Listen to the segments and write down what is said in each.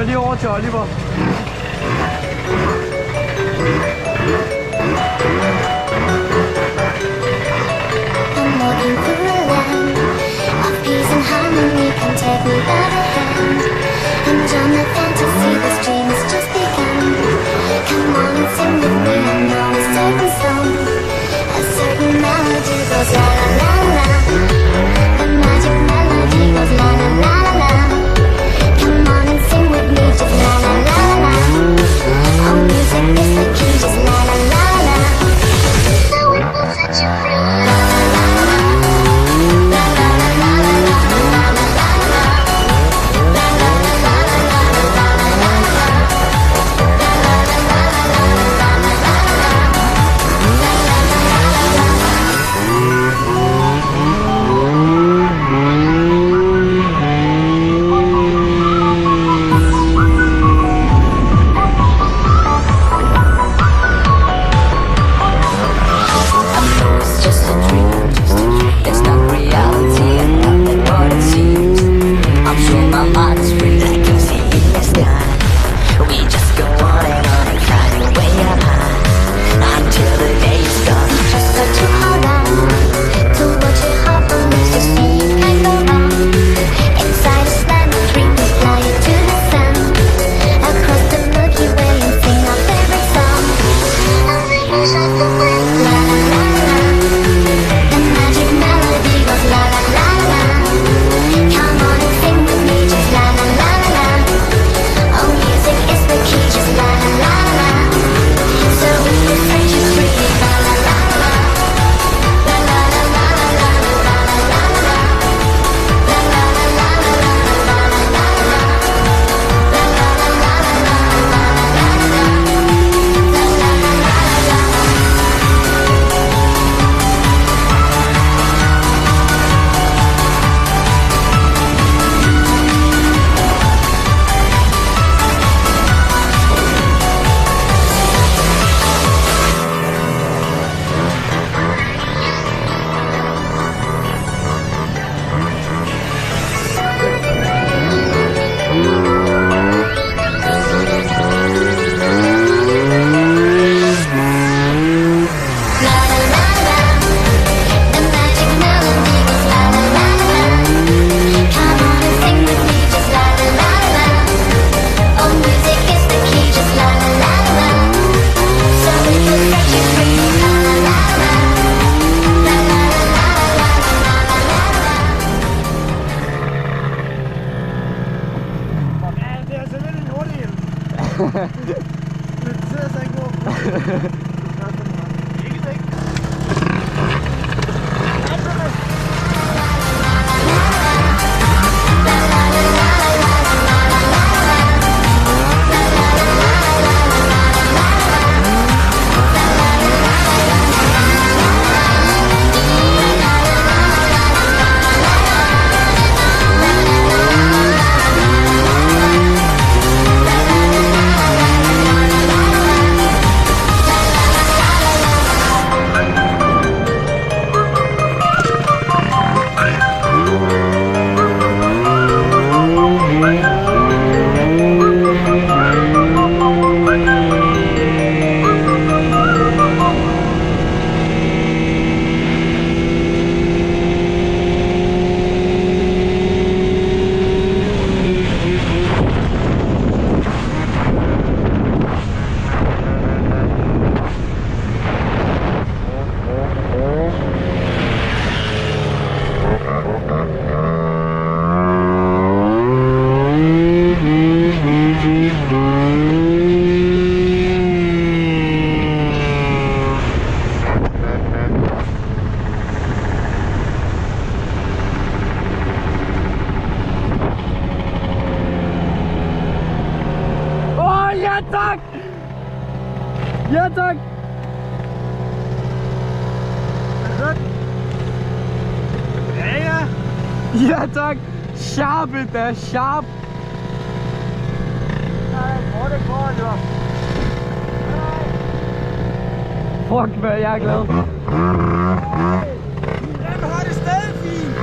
lige over til Oliver. I'm walking through a land of peace and harmony. Come take me by the hand and join the fantasy. This dream has just begun. Come on and sing with me. I know a certain song, a certain melody goes la la la la. The magic melody goes la la la la. Come on and sing with me, just la la la la. Oh, music is the key, just la la la la. The wind will set you free. La la la la. La la la la la la la la la. La la la la la la la la la. La la la la la la la la. Det ser så ikke over. Ikke væk. Ja tak! Ja tak! Ja ja! Ja tak! Sharp da, sharp! Hvor det går jo! Fuck hvad, jeg er glad! Jeg har det stadig fint!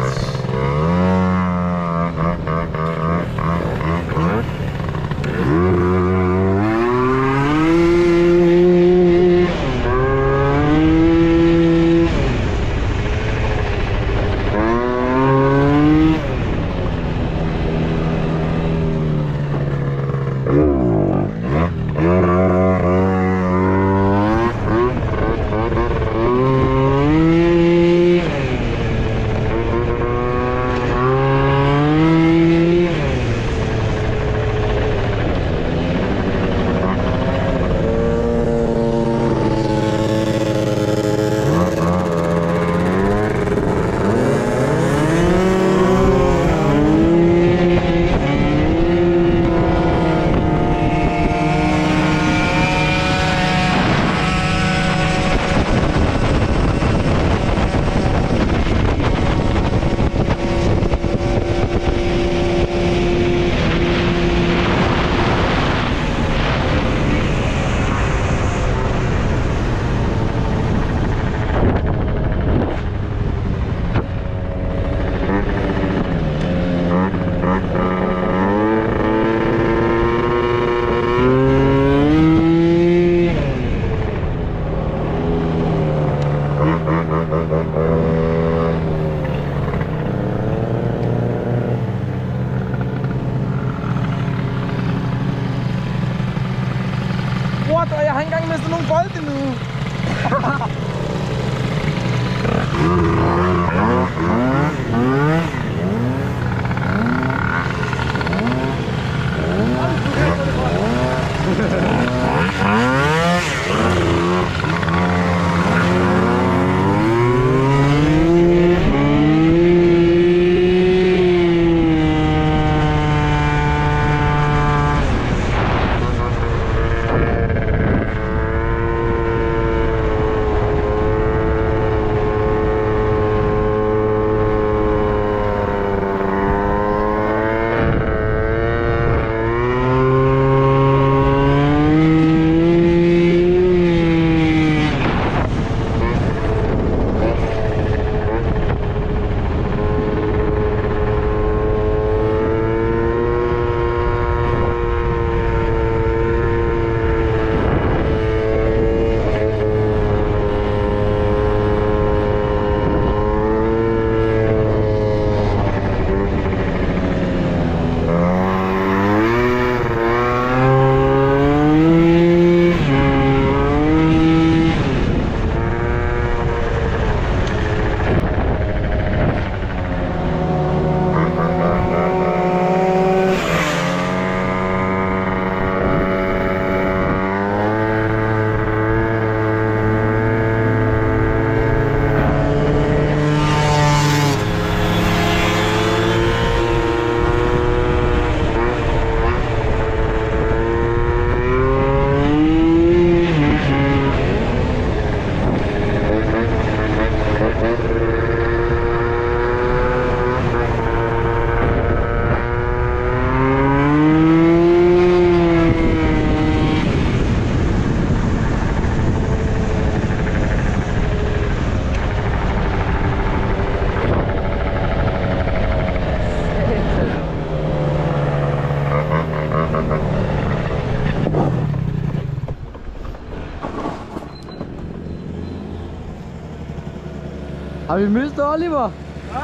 Har vi mistet Oliver? Ja.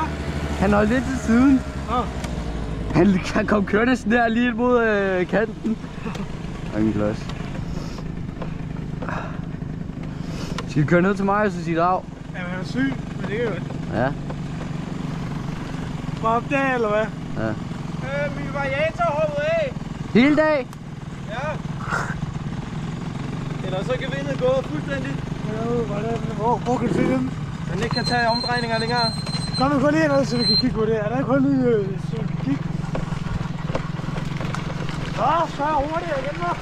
Han holdt lidt til siden. Ja. Han kom kørende sådan der lige mod kanten. Ingen plads. Skal vi køre ned til mig og så sige dag? Jamen, han er syg, men det er jo... Ja. Bare op der, eller hvad? Ja. Min variator hoppet af. Hele dag? Ja. Eller så kan vindet gå fuldstændig. Hvor kan du se den? Den ikke kan tage omdrejninger længere. Kom nu, gå lige ind, så vi kan kigge på det. Er der kun lige, så vi kan kigge? Så er hurtigt igen, hva'?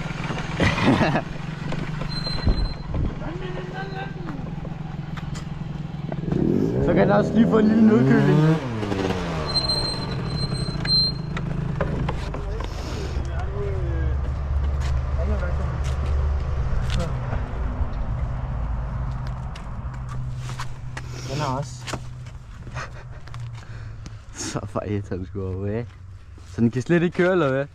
Så kan der også lige få en lille nedkøling. Den er også. Så fejt, han skulle over af. Så den kan slet ikke køre, eller hvad?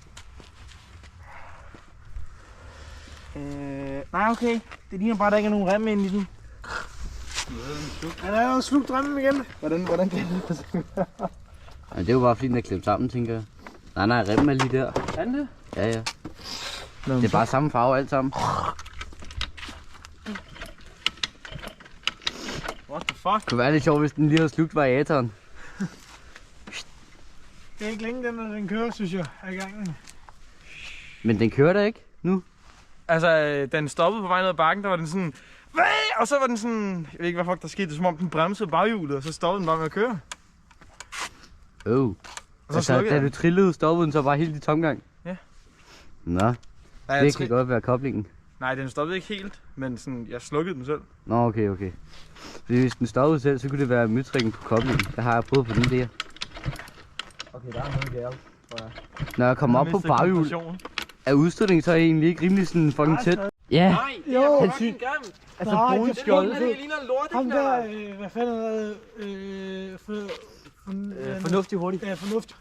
Nej, okay. Det ligner bare, at der ikke er nogen rem inde i den. Han er jo slugt remmen igen. Hvordan kan det? Ja, det er jo bare fordi, den er klemt sammen, tænker jeg. Nej, remmen er lige der. Er det? Ja, ja. Det er bare samme farve alt sammen. What the fuck? Det kunne være lidt sjovt, hvis den lige havde slugt variatoren. Det er ikke længe, den kører, synes jeg, af gangen. Men den kører da ikke nu. Altså, den stoppede på vej ned ad bakken, der var den sådan... Hvad? Og så var den sådan... Jeg ved ikke, hvad fuck der skete. Det er som om den bremsede baghjulet, og så stoppede den bare med at køre. Og så altså, da du trillede, stoppede den så bare helt i tomgang? Ja. Nå, Nej, det kan godt være koblingen. Nej, den stoppede ikke helt, men sådan, jeg slukkede den selv. Nå, okay. Fordi hvis den stoppede selv, så kunne det være møtrikken på koblingen. Der har jeg prøvet på den der. Okay, der er noget galt, tror jeg. Når jeg kommer op på baghjul, er udstødningen så egentlig ikke rimelig sådan fucking tæt? Ja. Nej, det er han fucking grimt. Altså brun skjold. Det ligner en Ham der, lorteknaller. hvad fanden er det? Fornuftig hurtigt. Ja, fornuftig.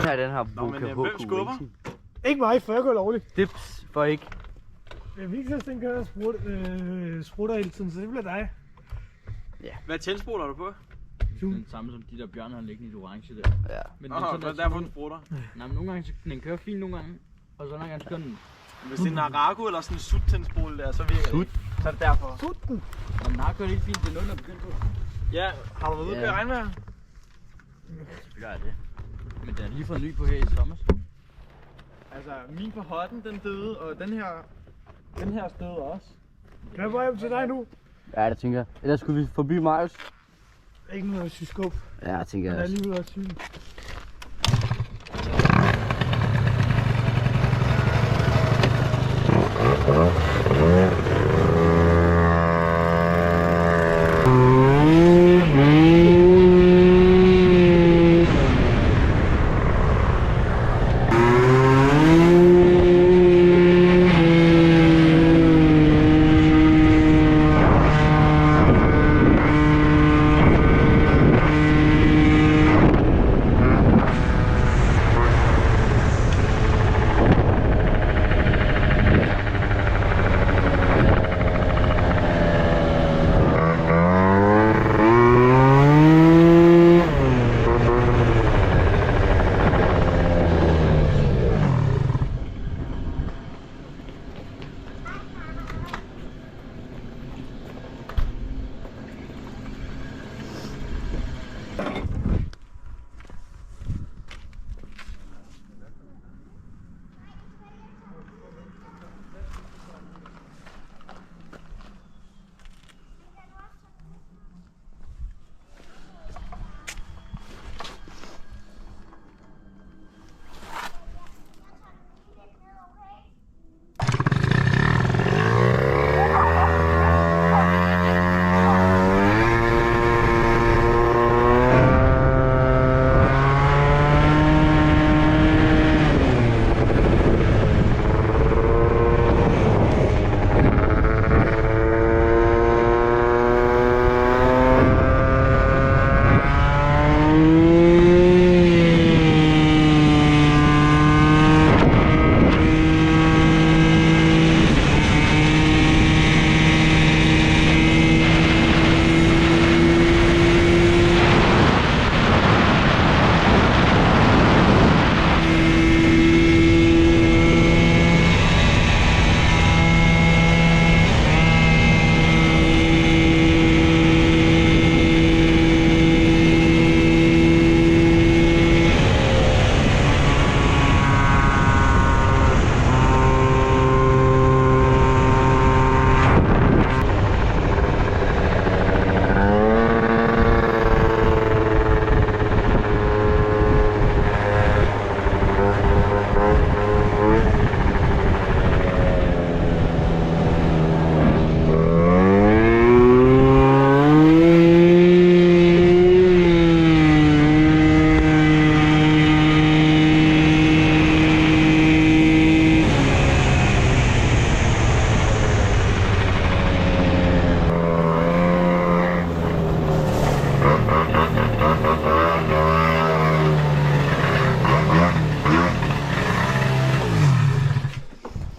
Her den her Nå, men hvem skubber? Ikke mig, for jeg går lovligt. Dips for ikke. Viksels, den kører sprutter hele tiden, så det bliver dig. Hvad tændspoler du på? Den samme som de der bjørne har liggende i det orange der. Ja. Men Det er derfor, den sprutter. Nej, men nogle gange så den kører fint nogle gange. Og så nogle gange så kører den. Hvis det er en Arago eller sådan en sut-tændspole der, så virker det ikke. Så er det derfor. Sutten. Og den har kørt helt fint, det er noget, der er begyndt på. Ja, har du været ude og køre regnvejr? Selvfølgelig er det. Men den er lige fået ny på her i sommer. Altså, min på hotten, den døde, og den her døde også. Kan jeg bare hjem til dig nu? Ja, det tænker jeg. Ellers skulle vi forbi Marius. Ikke noget at sy skub. Ja, det tænker Han jeg er også. lige ude af syne.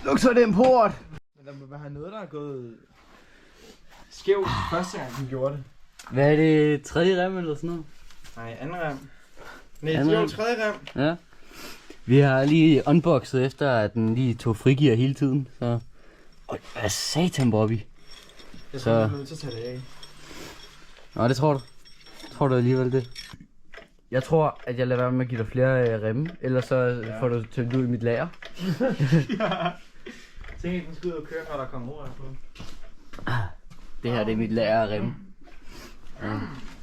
Luk så den port! Men der må være noget, der er gået skævt første gang, den gjorde det. Hvad er det? Tredje rem eller sådan noget? Nej, anden rem. Nej, Anden det er rem. jo tredje rem. Ja. Vi har lige unboxet efter, at den lige tog frigear hele tiden. Så... Øj, hvad satan, Bobby? Jeg Så- tror, jeg er nødt til at tage det af. Nå, det tror du. Tror du alligevel det? Jeg tror, at jeg lader være med at give dig flere remme, ellers så får du tømt ud i mit lager. Tænk ikke, den skal ud og køre, når der kommer ord på. Det her, det er mit lager af remme. Ja,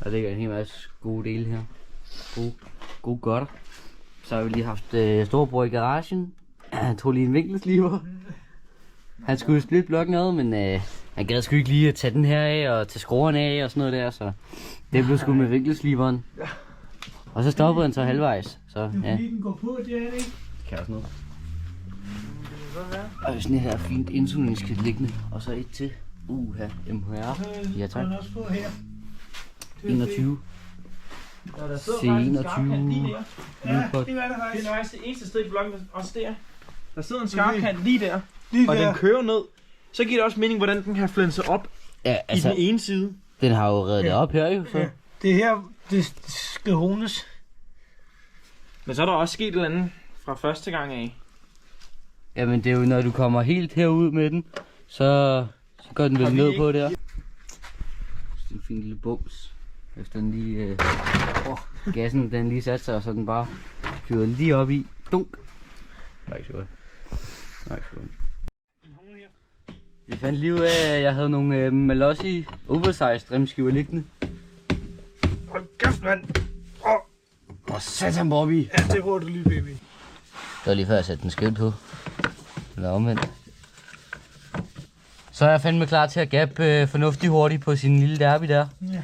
der ligger en hel masse gode dele her. Gode godter. Så har vi lige haft storebror i garagen. Han tog lige en vinkelsliver. Han skulle splitte blokken ad, men han gad sgu ikke lige at tage den her af og tage skruerne af og sådan noget der, så det blev sgu med vinkelsliveren. Og så stoppede han så halvvejs, så Det er ja, fordi, den går på, det er det ikke. det kan også noget. Og sådan et her fint insulinskit liggende, og så et til. MHR. Ja, tak. Den er også på her. 21. Der sidder C21. faktisk en skarpkant lige der. Ja, Lydbot. det er det Det faktisk. er faktisk det eneste sted i blokken, der også der. Der sidder en skarpkant lige der, Lige og der. den kører ned. Så giver det også mening, hvordan den kan flænse op Ja, i den ene side. den har jo reddet det op her jo, så. Ja, det er her, Det skal hones. Men så er der også sket et eller andet fra første gang af. Jamen det er jo, når du kommer helt herud med den, så går den vel ned på der. Det er en fin lille bums. Efter den lige, gassen den lige satte sig, og så den bare fyrede lige op i. Dunk. Nej, så godt. Nej, så godt. Jeg fandt lige ud af, at jeg havde nogle Malossi oversized remskiver liggende. Hold kæft, mand! Og satan, Bobby! Ja, det bruger du lige, baby. Det var lige før jeg satte den skævt på. Eller omvendt. Så er jeg fandme klar til at gappe fornuftigt hurtigt på sin lille derby der. Ja.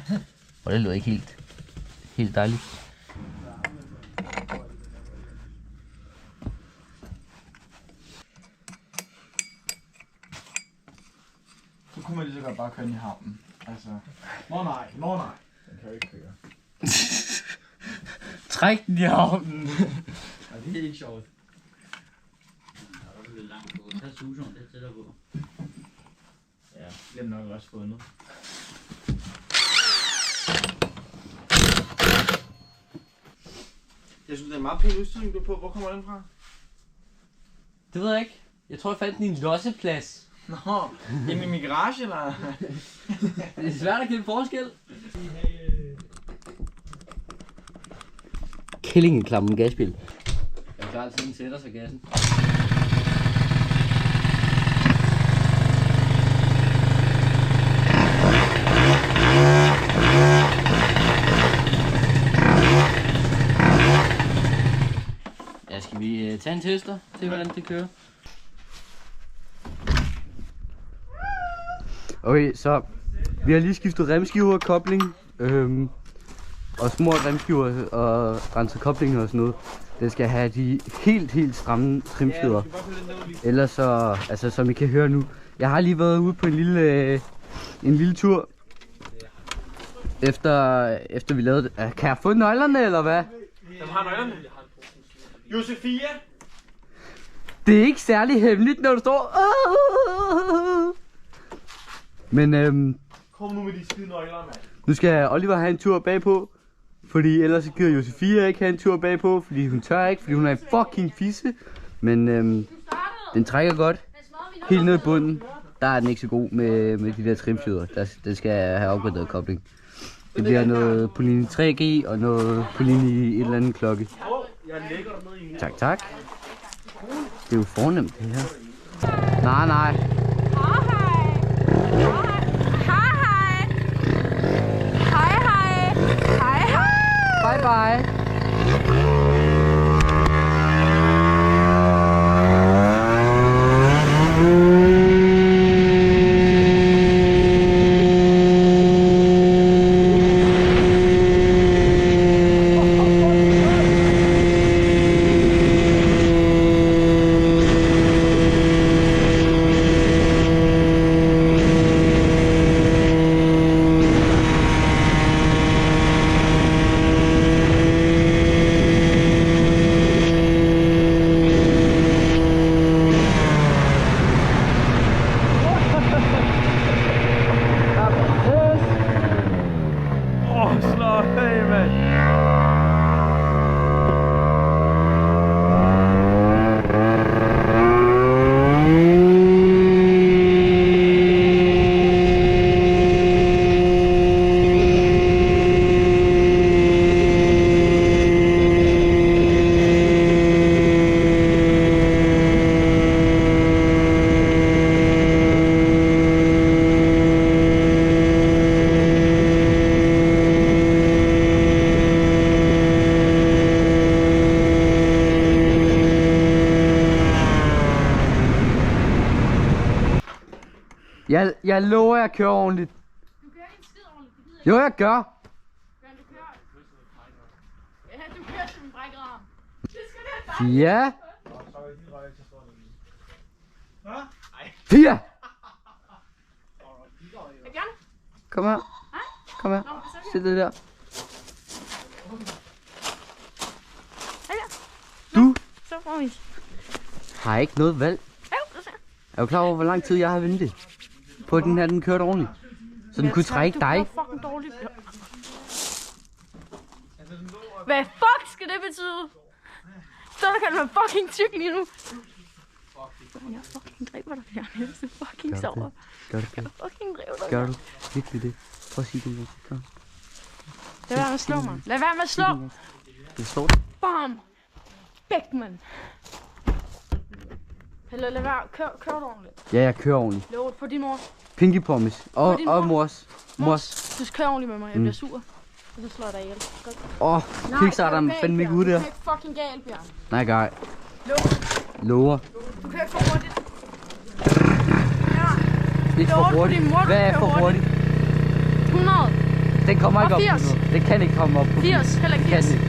Og det lød ikke helt dejligt. Så kunne man lige så godt bare køre den i havnen. Altså... Nå nej. Den kan jo ikke køre. Træk den i havnen! Og det er ikke sjovt. Der er også lidt langt på. Så er suseren lidt tættere på. Ja, det er nok også fundet. Jeg synes, det er en meget pæn udstilling, du er på. Hvor kommer den fra? Det ved jeg ikke. Jeg tror, jeg fandt den i en losseplads. Nå, inde i min garage, eller? Det er svært at kende forskel. Killingeklammen gasbil. Jeg er klar til, at den sætter sig gassen. Ja, skal vi tage en tester til, hvordan det kører? Okay, så vi har lige skiftet remskiver og kobling, og små remskiver og renset kobling og sådan noget. Det skal have de helt stramme trimskiver. Ellers så, altså som I kan høre nu, jeg har lige været ude på en lille tur. Efter vi lavede det. Kan jeg få nøglerne, eller hvad? Hvem har nøglerne? Josefia? Det er ikke særlig hemmeligt, når du står. Men Kom nu med de skide nøgler, mand. nu skal Oliver have en tur bagpå. Fordi ellers så gider Josefia ikke have en tur bagpå. Fordi hun tør ikke, fordi hun er en fucking fisse. Men den trækker godt. Helt ned i bunden. Der er den ikke så god med de der trimfjeder. Den skal have opgraderet kobling. Det bliver noget Polini 3G og noget Polini et eller andet klokke. Tak. Det er jo fornemt det her. Nej. Hej. Bye. Jeg lover, jeg kører ordentligt. Du kører ikke en skid ordentligt, det gider jeg Jo, jeg gør. ikke. Du kører. Ja, du kører som en brækket arm. Det skal være dig. Ja. Hvad? 4. Jeg gerne. Kom her. Kom her. Nå, så Sæt det der. Hej der. Du Så får vi. har ikke noget valg. Er du klar over, hvor lang tid jeg har ventet på, at den her den kørte ordentligt? Så den kunne trække dig. Du kører fucking dårligt. Hvad fuck skal det betyde? Så du kan være fucking tyk lige nu. Jeg fucking dræber dig, Bjørn. Jeg er fucking sover. Gør det, Jeg fucking dræber dig. gør du. Virkelig det. Prøv at sige det. Kom. Lad være med at slå mig. Lad være med at slå. Det står der. Bam. Beckman. Eller lad være. Kør du ordentligt. Ja, jeg kører ordentligt. Lov på din mor. Pinky promise. Og, din og mor. mors. Du skal køre ordentligt med mig. Jeg bliver sur. Og så slår jeg dig ihjel. Godt. Kickstarteren fandme ikke ud der. Du kører ikke fucking galt, Bjørn. Nej, gej. Lover. Lover. Du kører ikke for hurtigt. Ja. Lidt Lover for du hurtigt. din mor, du Hvad er kører for hurtigt? 100. Den kommer ikke Og op på 80. noget. Det kan ikke komme op på 80. Heller ikke Det kan 80.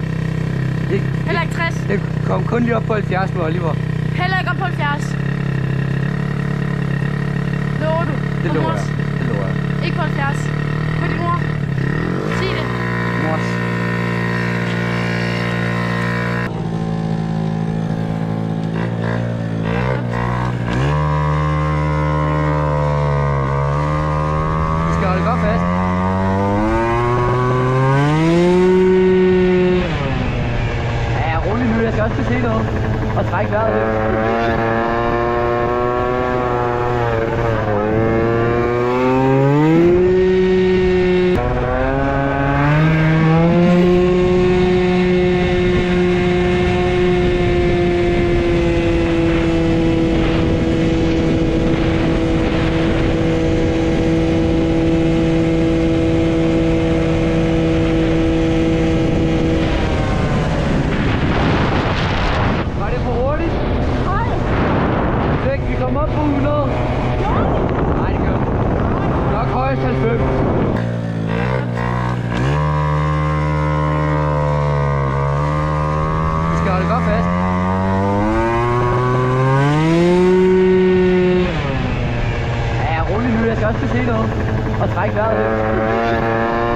det. Heller ikke 60. Det kom kun lige op på 70 med Oliver. Heller ikke op på 70. Lover du? Det Og lover mors? jeg. Det lover jeg. Ikke på 70. På din mor. Sig det. Mors. Vi skal holde godt fast. Ja, rolig nu. Jeg skal også se noget. Og trække vejret lidt. Var det for hurtigt? Nej. Fik vi komme op på 100? Nej, det gør vi. Nok højst 90. Vi skal holde godt fast. Ja, rolig nu. Jeg skal også se noget. Og trække vejret lidt.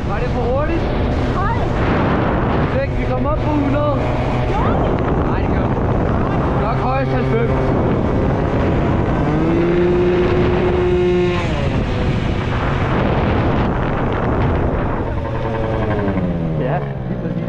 Var det for hurtigt? Nej. Fik vi komme op på 100? Nej, det gør vi. Nok højst 90. Ja, lige præcis.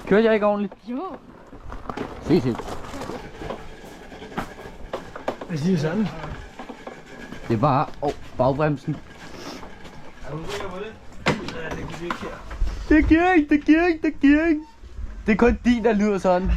Kørte jeg ikke ordentligt? Jo. Se til. Jeg siger sådan. Det er bare bagbremsen. Det giver ikke. Det er kun din, der lyder sådan.